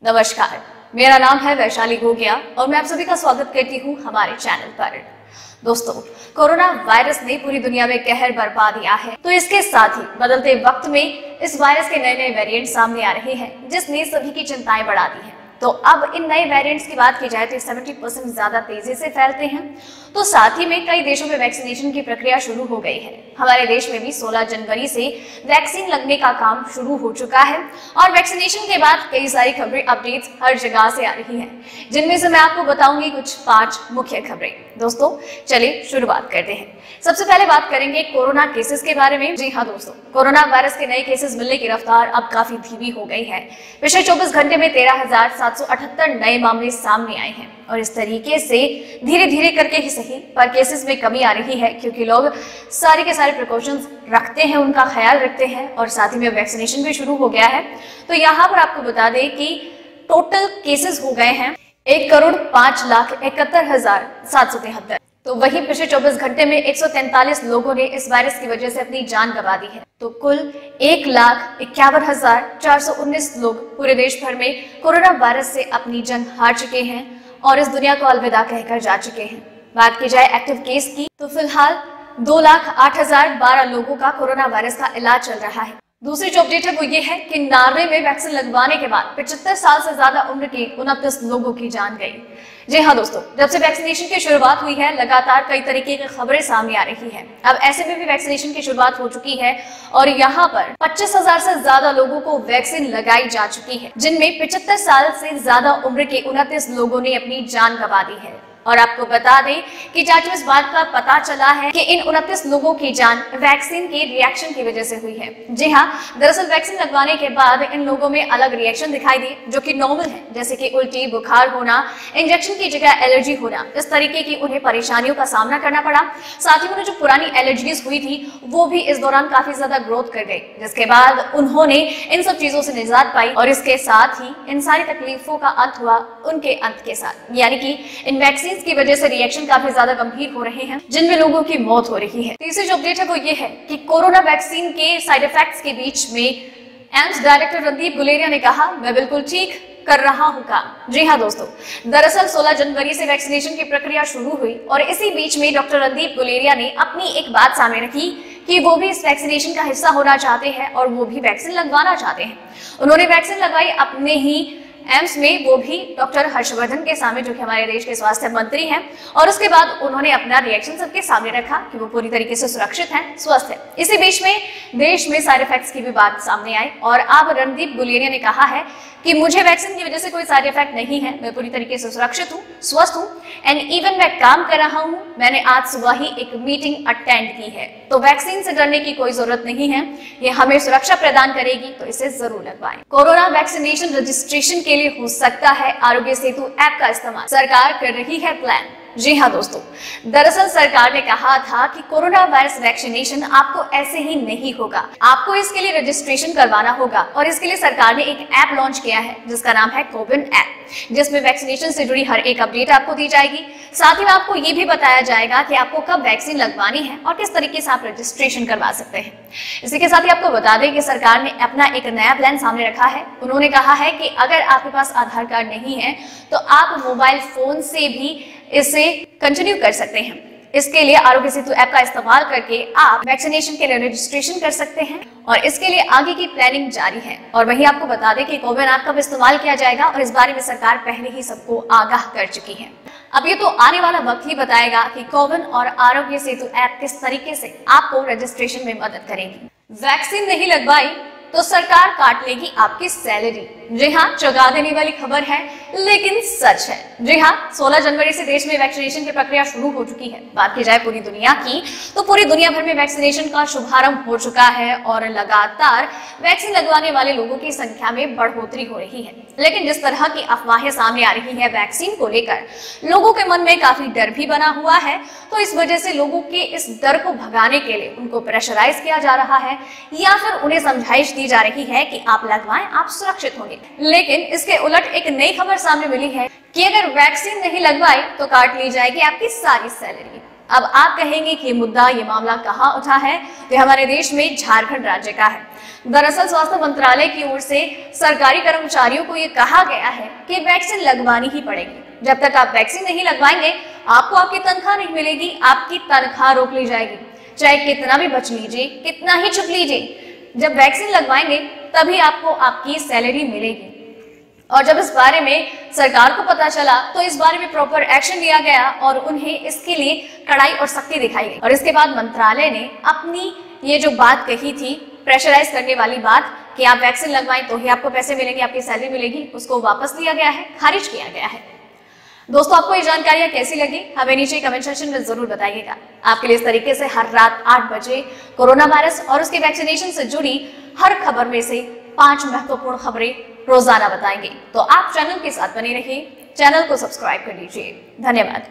नमस्कार, मेरा नाम है वैशाली गोगिया और मैं आप सभी का स्वागत करती हूँ हमारे चैनल पर। दोस्तों, कोरोना वायरस ने पूरी दुनिया में कहर बरपा दिया है, तो इसके साथ ही बदलते वक्त में इस वायरस के नए नए वेरिएंट सामने आ रहे हैं, जिसने सभी की चिंताएं बढ़ा दी हैं। तो अब इन नए वेरिएंट्स की बात की जाए तो 70% ज्यादा तेजी से फैलते हैं। तो साथ ही में कई देशों में वैक्सीनेशन की प्रक्रिया शुरू हो गई है। हमारे देश में भी 16 जनवरी से वैक्सीन लगने का काम शुरू हो चुका है और वैक्सीनेशन के बाद कई सारी खबरें अपडेट्स हर जगह से आ रही हैं, जिनमें से मैं आपको बताऊंगी कुछ 5 मुख्य खबरें। दोस्तों, चलिए शुरुआत करते हैं। सबसे पहले बात करेंगे कोरोना केसेस के बारे में। जी हाँ दोस्तों, कोरोना वायरस के नए केसेस मिलने की रफ्तार अब काफी धीमी हो गई है। पिछले 24 घंटे में 13,778 नए मामले सामने आए हैं और इस तरीके से धीरे धीरे करके ही सही पर केसेस में कमी आ रही है, क्योंकि लोग सारे के सारे प्रिकॉशंस रखते हैं, उनका ख्याल रखते हैं और साथ ही में वैक्सीनेशन भी शुरू हो गया है। तो यहाँ पर आपको बता दें कि टोटल केसेस हो गए हैं 1,05,71,773। तो वहीं पिछले 24 घंटे में 143 लोगों ने इस वायरस की वजह से अपनी जान गंवा दी है। तो कुल 1,51,419 लोग पूरे देश भर में कोरोना वायरस से अपनी जंग हार चुके हैं और इस दुनिया को अलविदा कहकर जा चुके हैं। बात की जाए एक्टिव केस की, तो फिलहाल 2,08,012 लोगों का कोरोना वायरस का इलाज चल रहा है। दूसरी जो अपडेट है वो ये है कि नॉर्वे में वैक्सीन लगवाने के बाद 75 साल से ज्यादा उम्र के 29 लोगों की जान गई। जी हाँ दोस्तों, जब से वैक्सीनेशन की शुरुआत हुई है, लगातार कई तरीके की खबरें सामने आ रही हैं। अब ऐसे में भी वैक्सीनेशन की शुरुआत हो चुकी है और यहाँ पर 25,000 से ज्यादा लोगों को वैक्सीन लगाई जा चुकी है, जिनमें 75 साल से ज्यादा उम्र के 29 लोगों ने अपनी जान गंवा दी है। और आपको बता दें कि जांच में इस बात का पता चला है कि इन 29 लोगों की जान वैक्सीन के रिएक्शन की वजह से हुई है। जी हाँ, दरअसल वैक्सीन लगवाने के बाद इन लोगों में अलग रिएक्शन दिखाई दिए, जो कि नॉर्मल है, जैसे कि उल्टी, बुखार होना, इंजेक्शन की जगह एलर्जी होना। इस तरीके की उन्हें परेशानियों का सामना करना पड़ा। साथ ही उन्हें जो पुरानी एलर्जीज हुई थी वो भी इस दौरान काफी ज्यादा ग्रोथ कर गई, जिसके बाद उन्होंने इन सब चीजों से निजात पाई और इसके साथ ही इन सारी तकलीफों का अंत हुआ उनके अंत के साथ, यानी कि इन वैक्सीन की वजह से रिएक्शन काफी ज्यादा गंभीर हो रहे हैं, जिनमें लोगों की मौत हो रही है। तीसरी जो अपडेट है वो ये है कि कोरोना वैक्सीन के साइड इफेक्ट्स के बीच में एम्स डायरेक्टर रणदीप गुलेरिया ने कहा, मैं बिल्कुल ठीक कर रहा हूं काम। जी हाँ दोस्तों, दरअसल 16 जनवरी से वैक्सीनेशन की प्रक्रिया शुरू हुई और इसी बीच में डॉक्टर रणदीप गुलेरिया ने अपनी एक बात सामने रखी कि वो भी इस वैक्सीनेशन का हिस्सा होना चाहते हैं और वो भी वैक्सीन लगवाना चाहते हैं। उन्होंने वैक्सीन लगवाई अपने ही एम्स में, वो भी डॉक्टर हर्षवर्धन के सामने, जो कि हमारे देश के स्वास्थ्य मंत्री हैं। और उसके बाद उन्होंने अपना रिएक्शन सबके सामने रखा कि वो पूरी तरीके से सुरक्षित हैं, स्वस्थ हैं। इसी बीच में देश में साइड इफेक्ट्स की भी बात सामने आई और अब रणदीप गुलेरिया ने कहा है कि मुझे वैक्सीन की वजह से कोई साइड इफेक्ट नहीं है, मैं पूरी तरीके से सुरक्षित हूँ, स्वस्थ हूँ एंड इवन मैं काम कर रहा हूँ। मैंने आज सुबह ही एक मीटिंग अटेंड की है, तो वैक्सीन से डरने की कोई जरूरत नहीं है, ये हमें सुरक्षा प्रदान करेगी, तो इसे जरूर लगवाएं। कोरोना वैक्सीनेशन रजिस्ट्रेशन के लिए हो सकता है आरोग्य सेतु ऐप का इस्तेमाल, सरकार कर रही है प्लान। जी हाँ दोस्तों, दरअसल सरकार ने कहा था कि कोरोना वायरस वैक्सीनेशन आपको ऐसे ही नहीं होगा, आपको इसके लिए रजिस्ट्रेशन करवाना होगा और इसके लिए सरकार ने एक ऐप लॉन्च किया है जिसका नाम है कोविन ऐप, जिसमें वैक्सीनेशन से जुड़ी हर एक अपडेट आपको दी जाएगी। साथ ही में आपको ये भी बताया जाएगा कि आपको कब वैक्सीन लगवानी है और किस तरीके से आप रजिस्ट्रेशन करवा सकते हैं। इसी के साथ ही आपको बता दें कि सरकार ने अपना एक नया प्लान सामने रखा है। उन्होंने कहा है कि अगर आपके पास आधार कार्ड नहीं है तो आप मोबाइल फोन से भी इसे कंटिन्यू कर सकते हैं। इसके लिए आरोग्य सेतु ऐप का इस्तेमाल करके आप वैक्सीनेशन के लिए रजिस्ट्रेशन कर सकते हैं और इसके लिए आगे की प्लानिंग जारी है। और वहीं आपको बता दें कि कोविन ऐप कब इस्तेमाल किया जाएगा और इस बारे में सरकार पहले ही सबको आगाह कर चुकी है। अब ये तो आने वाला वक्त ही बताएगा कि कोविन और आरोग्य सेतु ऐप किस तरीके से आपको रजिस्ट्रेशन में मदद करेगी। वैक्सीन नहीं लगवाई तो सरकार काट लेगी आपकी सैलरी। जी हाँ, चौंका देने वाली खबर है लेकिन सच है। जी हाँ, 16 जनवरी से देश में वैक्सीनेशन की प्रक्रिया शुरू हो चुकी है। बात की जाए पूरी दुनिया की, तो पूरी दुनिया भर में वैक्सीनेशन का शुभारंभ हो चुका है और लगातार वैक्सीन लगवाने वाले लोगों की संख्या में बढ़ोतरी हो रही है। लेकिन जिस तरह की अफवाहें सामने आ रही है वैक्सीन को लेकर, लोगों के मन में काफी डर भी बना हुआ है। तो इस वजह से लोगों के इस डर को भगाने के लिए उनको प्रेशराइज किया जा रहा है या फिर उन्हें समझाइश दी जा रही है कि आप लगवाएं, आप सुरक्षित होंगे। लेकिन इसके उलट एक नई खबर सामने मिली है कि अगर वैक्सीन नहीं लगवाई तो काट ली जाएगी आपकी सारी सैलरी। अब आप कहेंगे कि ये मामला कहाँ उठा है, तो हमारे देश में झारखंड राज्य का है। दरअसल स्वास्थ्य मंत्रालय की ओर से सरकारी कर्मचारियों को ये कहा गया है कि वैक्सीन लगवानी ही पड़ेगी। जब तक आप वैक्सीन नहीं लगवाएंगे आपको आपकी तनख्वाह नहीं मिलेगी, आपकी तनख्वाह रोक ली जाएगी, चाहे कितना भी बच लीजिए, कितना ही छुप लीजिए। जब वैक्सीन लगवाएंगे तभी आपको आपकी सैलरी मिलेगी। और जब इस बारे में सरकार को पता चला तो इस बारे में प्रॉपर एक्शन लिया गया और उन्हें इसके लिए कड़ाई और सख्ती दिखाई गई। और इसके बाद मंत्रालय ने अपनी ये जो बात कही थी, प्रेशराइज करने वाली बात कि आप वैक्सीन लगवाएं तो ही आपको पैसे मिलेंगे, आपकी सैलरी मिलेगी, उसको वापस लिया गया है, खारिज किया गया है। दोस्तों, आपको ये जानकारियां कैसी लगी हमें नीचे कमेंट सेक्शन में जरूर बताइएगा। आपके लिए इस तरीके से हर रात 8 बजे कोरोना वायरस और उसके वैक्सीनेशन से जुड़ी हर खबर में से 5 महत्वपूर्ण खबरें रोजाना बताएंगे। तो आप चैनल के साथ बने रहिए, चैनल को सब्सक्राइब कर लीजिए। धन्यवाद।